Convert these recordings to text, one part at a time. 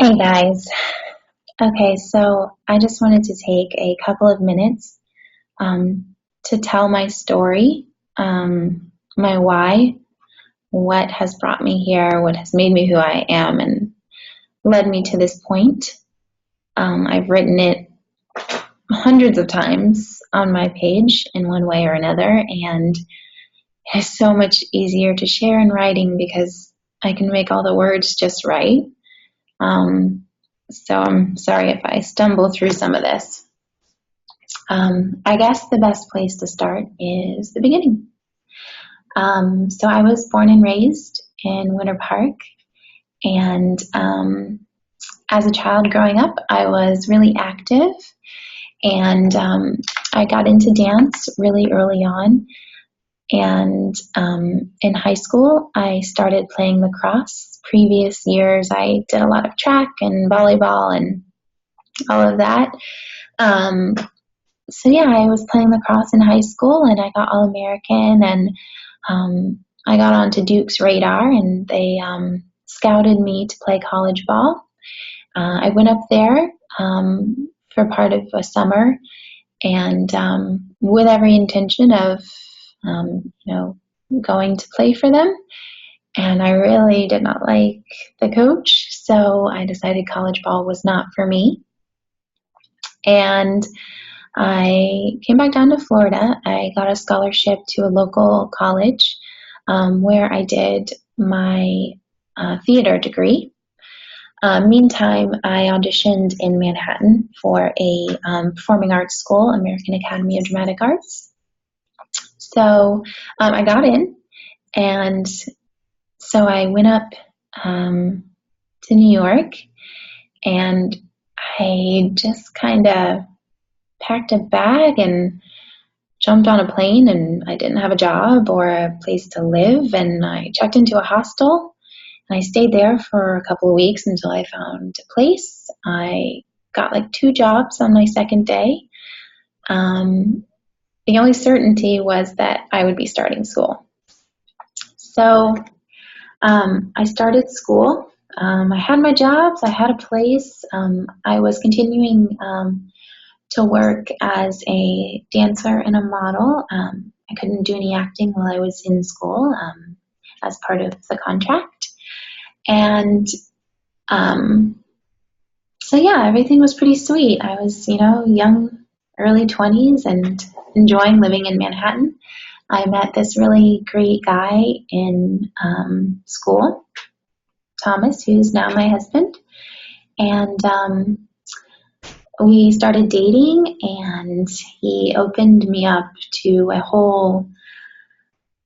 Hey guys. Okay, so I just wanted to take a couple of minutes to tell my story, my why, what has brought me here, what has made me who I am, and led me to this point. I've written it hundreds of times on my page in one way or another, and it's so much easier to share in writing because I can make all the words just right. Um, so I'm sorry if I stumble through some of this. I guess the best place to start is the beginning. So I was born and raised in Winter Park, and as a child growing up, I was really active, and I got into dance really early on. And in high school, I started playing lacrosse. Previous years, I did a lot of track and volleyball and all of that. So yeah, I was playing lacrosse in high school, and I got All American, and I got onto Duke's radar, and they scouted me to play college ball. I went up there for part of a summer, and with every intention of, going to play for them. And I really did not like the coach, so I decided college ball was not for me. And I came back down to Florida. I got a scholarship to a local college where I did my theater degree. Meantime, I auditioned in Manhattan for a performing arts school, American Academy of Dramatic Arts. So I got in, and so I went up to New York, and I just kind of packed a bag and jumped on a plane, and I didn't have a job or a place to live, and I checked into a hostel, and I stayed there for a couple of weeks until I found a place. I got like 2 jobs on my second day. The only certainty was that I would be starting school. So I started school. I had my jobs. I had a place. I was continuing to work as a dancer and a model. I couldn't do any acting while I was in school as part of the contract. And so, yeah, everything was pretty sweet. I was, young, early 20s and enjoying living in Manhattan. I met this really great guy in school, Thomas, who's now my husband. And we started dating, and he opened me up to a whole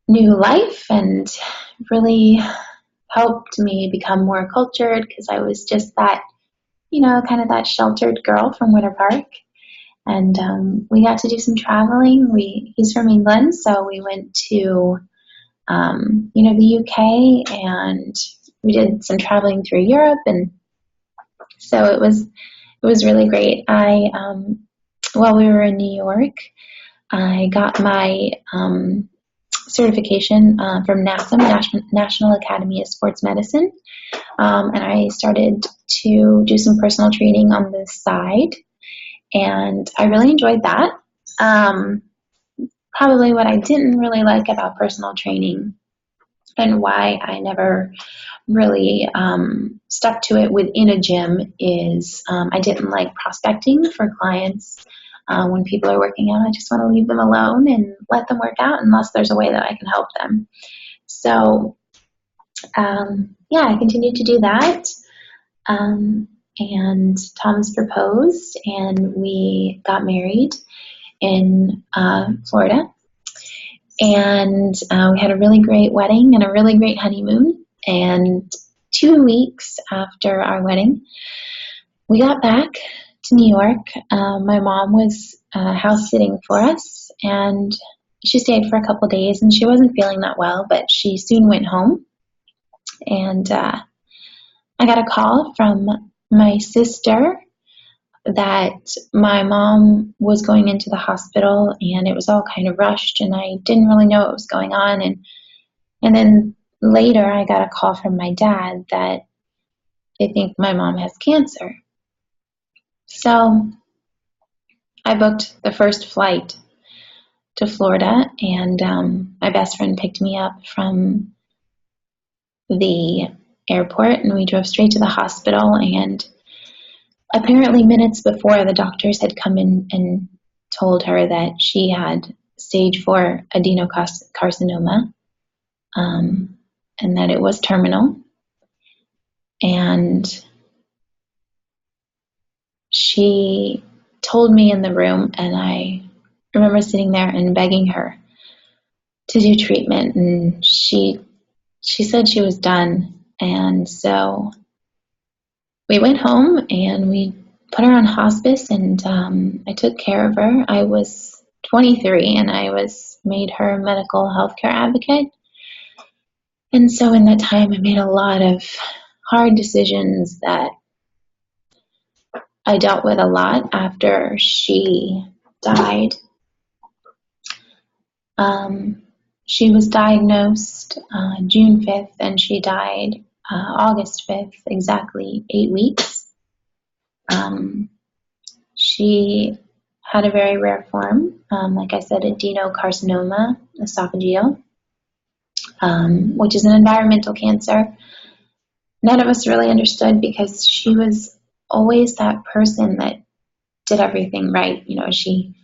new life and really helped me become more cultured because I was just that, kind of that sheltered girl from Winter Park. And we got to do some traveling. He's from England, so we went to, the UK, and we did some traveling through Europe, and so it was really great. While we were in New York, I got my certification from NASM, National Academy of Sports Medicine, and I started to do some personal training on the side, and I really enjoyed that. Probably what I didn't really like about personal training and why I never really stuck to it within a gym is I didn't like prospecting for clients. When people are working out, I just want to leave them alone and let them work out unless there's a way that I can help them. So, I continued to do that. And Thomas proposed, and we got married in Florida. And we had a really great wedding and a really great honeymoon. And 2 weeks after our wedding, we got back to New York. My mom was house sitting for us, and she stayed for a couple of days, and she wasn't feeling that well, but she soon went home. And I got a call from my sister that my mom was going into the hospital, and it was all kind of rushed, and I didn't really know what was going on. And then later I got a call from my dad that they think my mom has cancer. So I booked the first flight to Florida, and my best friend picked me up from the airport, and we drove straight to the hospital. And apparently, minutes before, the doctors had come in and told her that she had stage 4 adenocarcinoma, and that it was terminal. And she told me in the room, and I remember sitting there and begging her to do treatment, and she said she was done. And so we went home and we put her on hospice, and I took care of her. I was 23 and I was made her medical healthcare advocate. And so in that time, I made a lot of hard decisions that I dealt with a lot after she died. She was diagnosed June 5th, and she died August 5th, exactly 8 weeks. She had a very rare form, like I said, adenocarcinoma esophageal, which is an environmental cancer. None of us really understood because she was always that person that did everything right. You know, she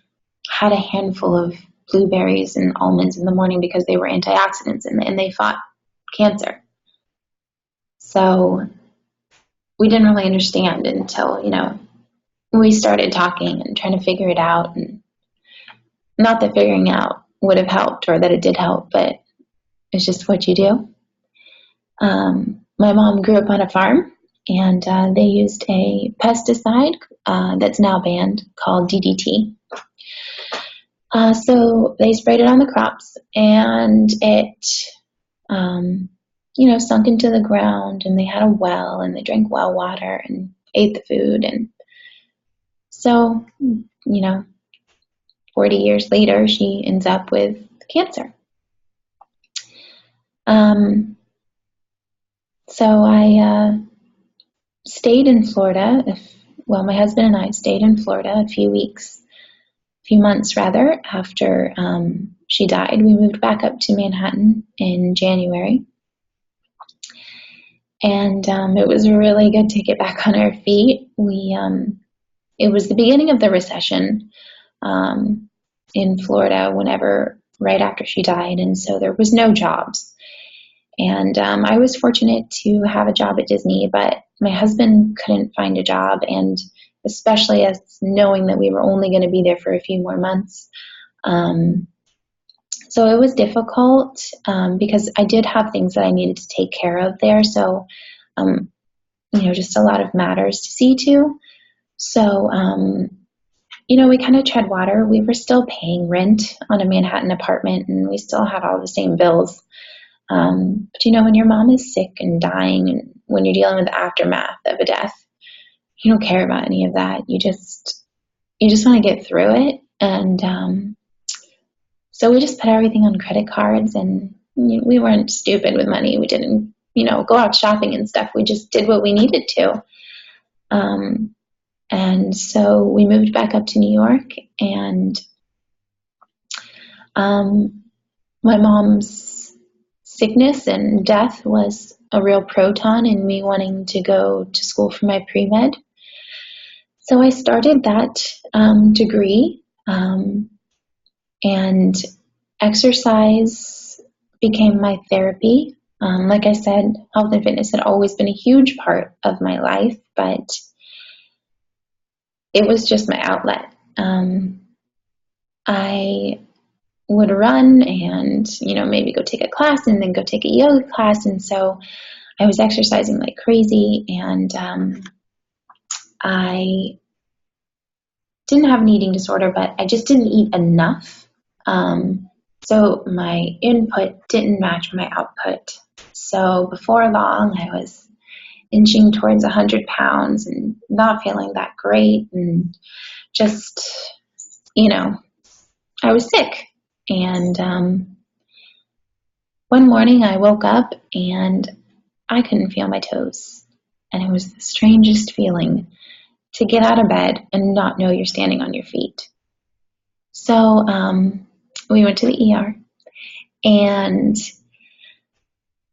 had a handful of blueberries and almonds in the morning because they were antioxidants and they fought cancer. So we didn't really understand until, we started talking and trying to figure it out. And not that figuring out would have helped or that it did help, but it's just what you do. My mom grew up on a farm, and they used a pesticide that's now banned called DDT. So they sprayed it on the crops, and it, sunk into the ground, and they had a well, and they drank well water and ate the food. And so, 40 years later, she ends up with cancer. So I stayed in Florida. My husband and I stayed in Florida a few months after she died. We moved back up to Manhattan in January. And it was really good to get back on our feet. It was the beginning of the recession in Florida right after she died. And so there was no jobs. And I was fortunate to have a job at Disney, but my husband couldn't find a job, and especially as knowing that we were only going to be there for a few more months. So it was difficult because I did have things that I needed to take care of there. So, just a lot of matters to see to. So, we kind of tread water. We were still paying rent on a Manhattan apartment, and we still had all the same bills. But when your mom is sick and dying, and when you're dealing with the aftermath of a death, you don't care about any of that. You just want to get through it. And so we just put everything on credit cards, and we weren't stupid with money. We didn't, go out shopping and stuff. We just did what we needed to. And so we moved back up to New York, and my mom's sickness and death was a real proton in me wanting to go to school for my pre-med. So I started that degree, and exercise became my therapy. Like I said, health and fitness had always been a huge part of my life, but it was just my outlet. I would run and, maybe go take a class and then go take a yoga class. And so I was exercising like crazy, and I didn't have an eating disorder, but I just didn't eat enough. So my input didn't match my output. So before long, I was inching towards 100 pounds and not feeling that great. And just, I was sick. And one morning I woke up and I couldn't feel my toes. And it was the strangest feeling to get out of bed and not know you're standing on your feet. So we went to the ER, and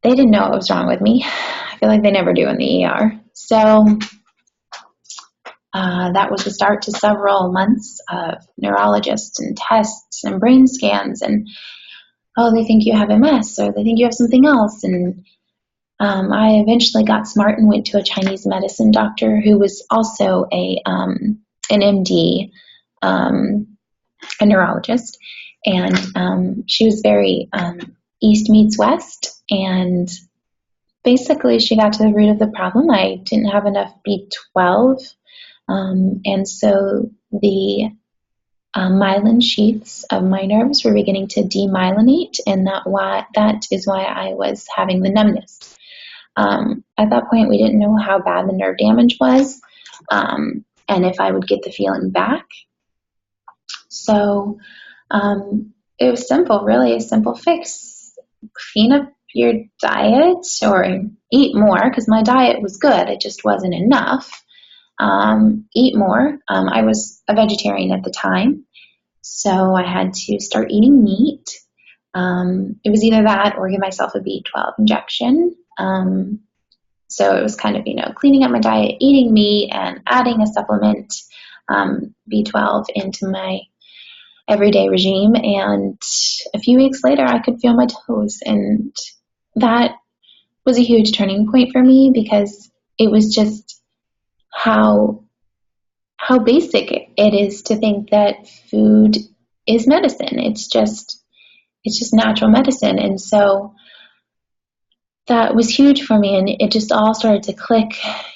they didn't know what was wrong with me. I feel like they never do in the ER. So that was the start to several months of neurologists and tests and brain scans, and they think you have MS, or they think you have something else. And I eventually got smart and went to a Chinese medicine doctor who was also an MD, a neurologist, and she was very East meets West, and basically she got to the root of the problem. I didn't have enough B12, and so the myelin sheaths of my nerves were beginning to demyelinate, and that is why I was having the numbness. At that point, we didn't know how bad the nerve damage was, and if I would get the feeling back. So it was simple, really a simple fix. Clean up your diet or eat more, because my diet was good. It just wasn't enough. Eat more. I was a vegetarian at the time, so I had to start eating meat. It was either that or give myself a B12 injection. So it was kind of, cleaning up my diet, eating meat, and adding a supplement, B12, into my everyday regime. And a few weeks later, I could feel my toes. And that was a huge turning point for me, because it was just how basic it is to think that food is medicine. It's just natural medicine. And so that was huge for me, and it just all started to click,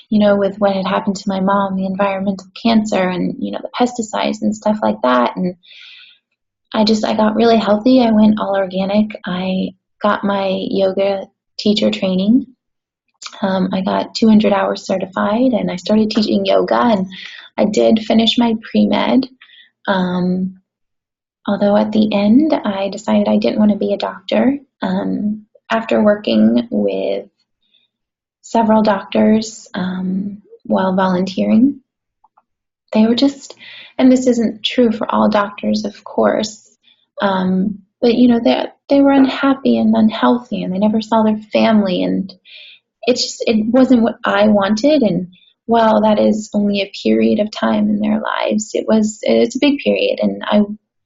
with what had happened to my mom, the environmental cancer, and, the pesticides and stuff like that. And I got really healthy. I went all organic. I got my yoga teacher training. I got 200 hours certified, and I started teaching yoga, and I did finish my pre-med. Although at the end, I decided I didn't want to be a doctor. After working with several doctors while volunteering, they were just, and this isn't true for all doctors, of course, but they were unhappy and unhealthy, and they never saw their family, and it wasn't what I wanted. And while that is only a period of time in their lives, it's a big period, and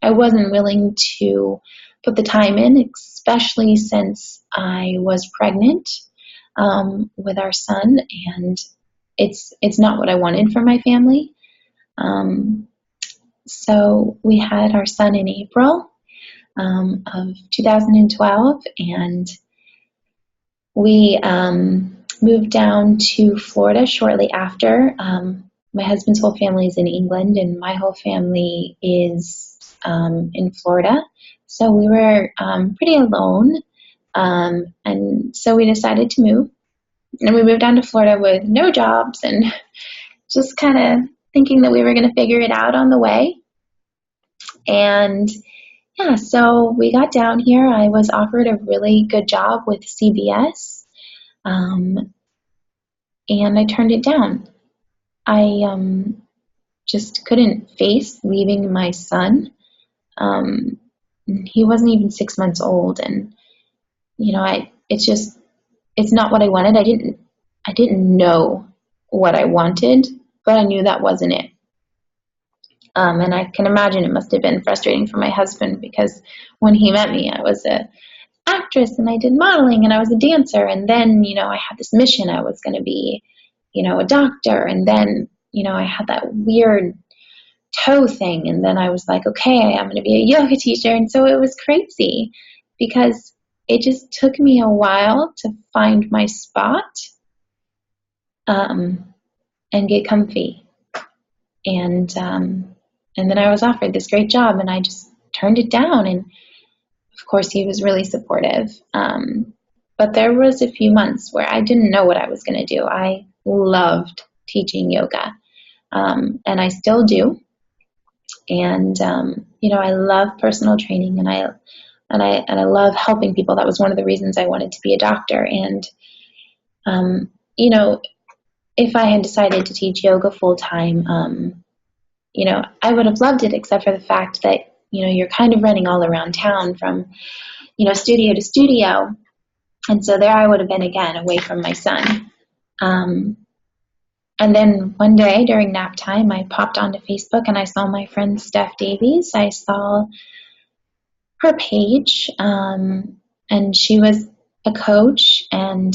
I wasn't willing to put the time in, especially since I was pregnant with our son, and it's not what I wanted for my family. So we had our son in April of 2012, and we moved down to Florida shortly after. My husband's whole family is in England, and my whole family is in Florida. So we were pretty alone, and so we decided to move. And we moved down to Florida with no jobs, and just kind of thinking that we were going to figure it out on the way. And yeah, so we got down here. I was offered a really good job with CVS, and I turned it down. I just couldn't face leaving my son. He wasn't even 6 months old, and it's not what I wanted. I didn't know what I wanted, but I knew that wasn't it. And I can imagine it must have been frustrating for my husband, because when he met me, I was an actress, and I did modeling, and I was a dancer, and then I had this mission. I was going to be a doctor, and then I had that weird toe thing, and then I was like, okay, I'm going to be a yoga teacher. And so it was crazy, because it just took me a while to find my spot and get comfy. And then I was offered this great job, and I just turned it down. And of course, he was really supportive. But there was a few months where I didn't know what I was going to do. I loved teaching yoga, and I still do. And I love personal training, and I love helping people. That was one of the reasons I wanted to be a doctor. And if I had decided to teach yoga full time, I would have loved it, except for the fact that, you're kind of running all around town from, studio to studio. And so there I would have been again, away from my son. And then one day during nap time, I popped onto Facebook and I saw my friend Steph Davies. I saw her page, and she was a coach, and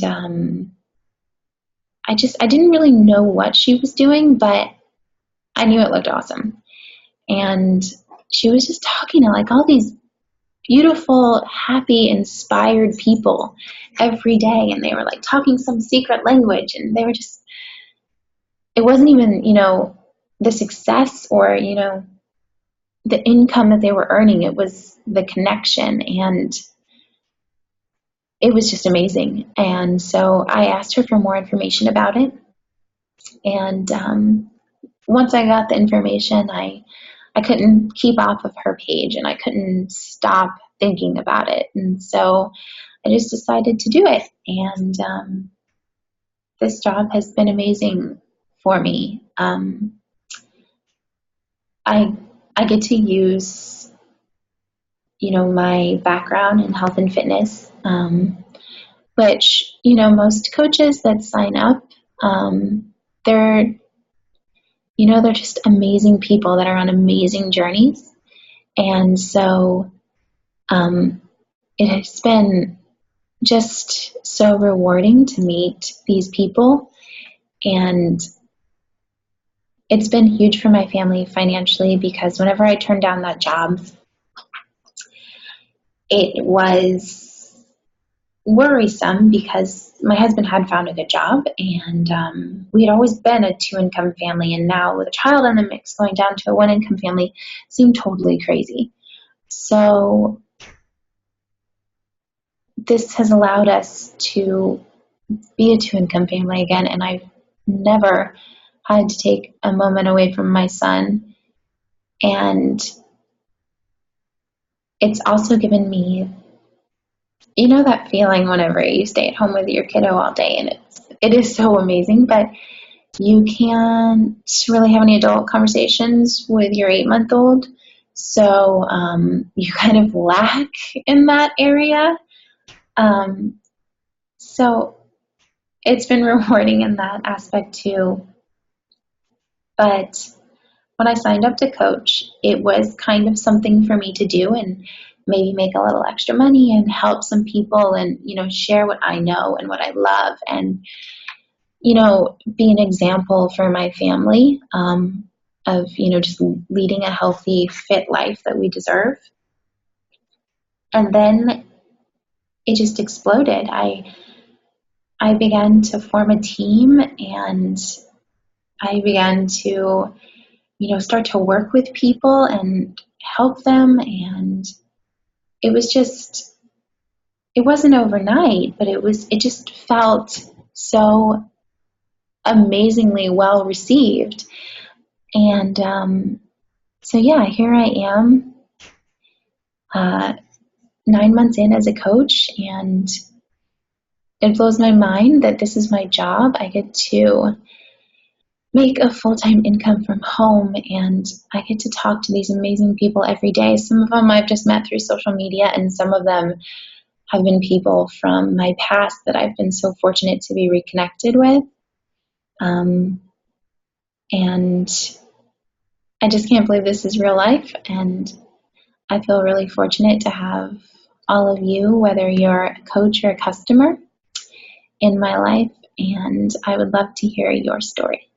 I didn't really know what she was doing, but I knew it looked awesome. And she was just talking to like all these beautiful, happy, inspired people every day, and they were like talking some secret language, and they were just, it wasn't even, the success or, the income that they were earning. It was the connection, and it was just amazing. And so I asked her for more information about it. And once I got the information, I couldn't keep off of her page, and I couldn't stop thinking about it. And so I just decided to do it. And this job has been amazing for me. I get to use, my background in health and fitness, which, most coaches that sign up, they're just amazing people that are on amazing journeys. And so it has been just so rewarding to meet these people. And it's been huge for my family financially, because whenever I turned down that job, it was worrisome because my husband had found a good job, and we had always been a 2-income family, and now with a child in the mix, going down to a 1-income family seemed totally crazy. So this has allowed us to be a 2-income family again, and I've never had to take a moment away from my son. And it's also given me, that feeling whenever you stay at home with your kiddo all day, and it is so amazing, but you can't really have any adult conversations with your 8-month-old. So you kind of lack in that area. So it's been rewarding in that aspect too. But when I signed up to coach, it was kind of something for me to do and maybe make a little extra money and help some people and, share what I know and what I love and, be an example for my family of, just leading a healthy, fit life that we deserve. And then it just exploded. I began to form a team, and I began to, start to work with people and help them. And it wasn't overnight, but it just felt so amazingly well received. And so yeah, here I am, 9 months in as a coach, and it blows my mind that this is my job. I get to make a full-time income from home, and I get to talk to these amazing people every day. Some of them I've just met through social media, and some of them have been people from my past that I've been so fortunate to be reconnected with. And I just can't believe this is real life, and I feel really fortunate to have all of you, whether you're a coach or a customer, in my life, and I would love to hear your story.